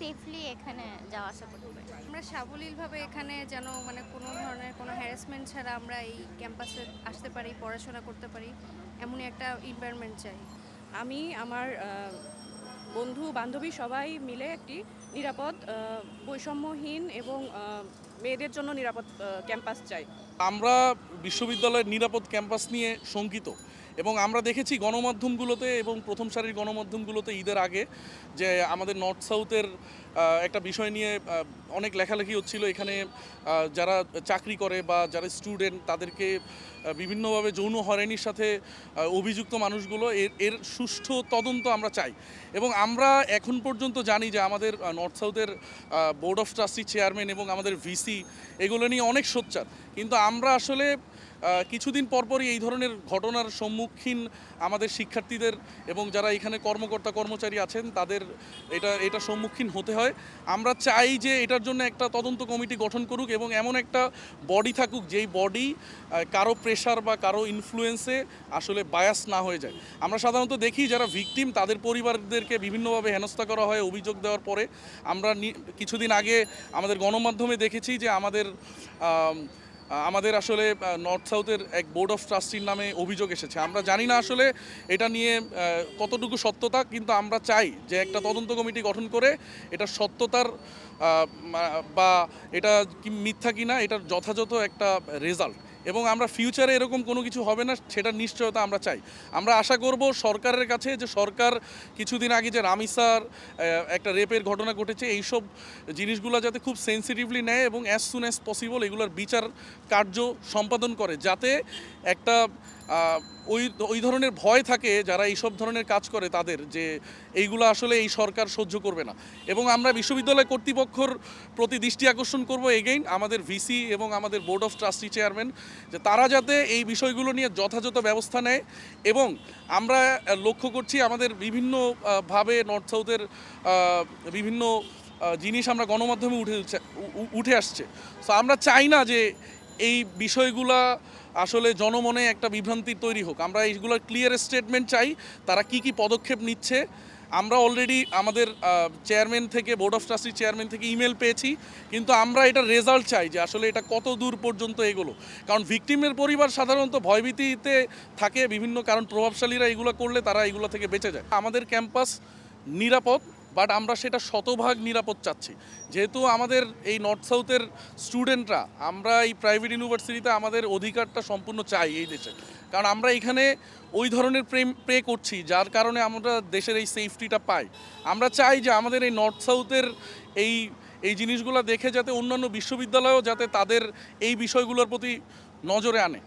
Safely এখানে যাওয়া আসা করতে পারি। আমরা সাবলীলভাবে এখানে যেন মানে কোনো ধরনের কোনো হ্যারাসমেন্ট ছাড়া আমরা এই ক্যাম্পাসে আসতে পারি, পড়াশোনা করতে পারি, এমনই একটা এনভায়রনমেন্ট চাই। আমি আমার বন্ধু বান্ধবী সবাই মিলে একটি নিরাপদ বৈষম্যহীন এবং মেয়েদের জন্য নিরাপদ ক্যাম্পাস চাই। আমরা বিশ্ববিদ্যালয়ের নিরাপদ ক্যাম্পাস নিয়ে শঙ্কিত এবং আমরা দেখেছি গণমাধ্যমগুলোতে এবং প্রথম সারির গণমাধ্যমগুলোতে ঈদের আগে যে আমাদের নর্থ সাউথের একটা বিষয় নিয়ে অনেক লেখালেখি হচ্ছিল। এখানে যারা চাকরি করে বা যারা স্টুডেন্ট তাদেরকে বিভিন্নভাবে যৌন হয়রানির সাথে অভিযুক্ত মানুষগুলো এর সুষ্ঠু তদন্ত আমরা চাই। এবং আমরা এখন পর্যন্ত জানি যে আমাদের নর্থ সাউথের বোর্ড অফ ট্রাস্টি চেয়ারম্যান এবং আমাদের ভিসি এগুলো নিয়ে অনেক সোচ্চার, কিন্তু আমরা আসলে কিছুদিন পরপরই এই ধরনের ঘটনার সম্মুখীন আমাদের শিক্ষার্থীদের এবং যারা এখানে কর্মকর্তা কর্মচারী আছেন তাদের এটা সম্মুখীন হতে হয়। আমরা চাই যে এটার জন্য একটা তদন্ত কমিটি গঠন করুক এবং এমন একটা বডি থাকুক যেই বডি কারো প্রেশার বা কারো ইনফ্লুয়েন্সে আসলে বায়াস না হয়ে যায়। আমরা সাধারণত দেখি যারা ভিকটিম তাদের পরিবারদেরকে বিভিন্নভাবে হেনস্থা করা হয় অভিযোগ দেওয়ার পরে। আমরা কিছুদিন আগে আমাদের গণমাধ্যমে দেখেছি যে আমাদের আসলে নর্থ সাউথের এক বোর্ড অফ ট্রাস্টির নামে অভিযোগ এসেছে। আমরা জানি না আসলে এটা নিয়ে কতটুকু সত্যতা, কিন্তু আমরা চাই যে একটা তদন্ত কমিটি গঠন করে এটা সত্যতার বা এটা কি মিথ্যা কিনা এটার যথাযথ একটা রেজাল্ট, এবং আমরা ফিউচারে এরকম কোনো কিছু হবে না সেটার নিশ্চয়তা আমরা চাই। আমরা আশা করব সরকারের কাছে যে সরকার কিছুদিন আগে যে রামিসার একটা রেপের ঘটনা ঘটেছে এইসব জিনিসগুলো যাতে খুব সেন্সিটিভলি নেয় এবং অ্যাজ সুন অ্যাজ পসিবল এগুলোর বিচার কার্য সম্পাদন করে, যাতে একটা ওই ধরনের ভয় থাকে যারা এইসব ধরনের কাজ করে তাদের, যে এইগুলো আসলে এই সরকার সহ্য করবে না। এবং আমরা বিশ্ববিদ্যালয় কর্তৃপক্ষর প্রতি দৃষ্টি আকর্ষণ করব এগেইন আমাদের ভিসি এবং আমাদের বোর্ড অফ ট্রাস্টি চেয়ারম্যান, যে তারা যাতে এই বিষয়গুলো নিয়ে যথাযথ ব্যবস্থা নেয়। এবং আমরা লক্ষ্য করছি আমাদের বিভিন্নভাবে নর্থ সাউথের বিভিন্ন জিনিস আমরা গণমাধ্যমে উঠে আসছে। সো আমরা চাই না যে এই বিষয়গুলা আসলে জনমনে একটা বিভ্রান্তি তৈরি হোক। আমরা এইগুলোর ক্লিয়ার স্টেটমেন্ট চাই তারা কি কি পদক্ষেপ নিচ্ছে। আমরা অলরেডি আমাদের চেয়ারম্যান থেকে বোর্ড অফ ট্রাস্টি চেয়ারম্যান থেকে ইমেল পেয়েছি, কিন্তু আমরা এটা রেজাল্ট চাই যে আসলে এটা কত দূর পর্যন্ত এগোলো। কারণ ভিকটিমের পরিবার সাধারণত ভয়ভীতিতে থাকে বিভিন্ন কারণ, প্রভাবশালীরা এগুলো করলে তারা এগুলো থেকে বেঁচে যায়। আমাদের ক্যাম্পাস নিরাপদ, বাট আমরা সেটা শতভাগ নিরাপদ চাচ্ছি। যেহেতু আমাদের এই নর্থ সাউথের স্টুডেন্টরা, আমরা এই প্রাইভেট ইউনিভার্সিটিতে আমাদের অধিকারটা সম্পূর্ণ চাই এই দেশে, কারণ আমরা এখানে ওই ধরনের প্রে করছি যার কারণে আমরা দেশের এই সেফটিটা পাই। আমরা চাই যে আমাদের এই নর্থ সাউথের এই জিনিসগুলো দেখে যাতে অন্যান্য বিশ্ববিদ্যালয়ও যাতে তাদের এই বিষয়গুলোর প্রতি নজরে আনে।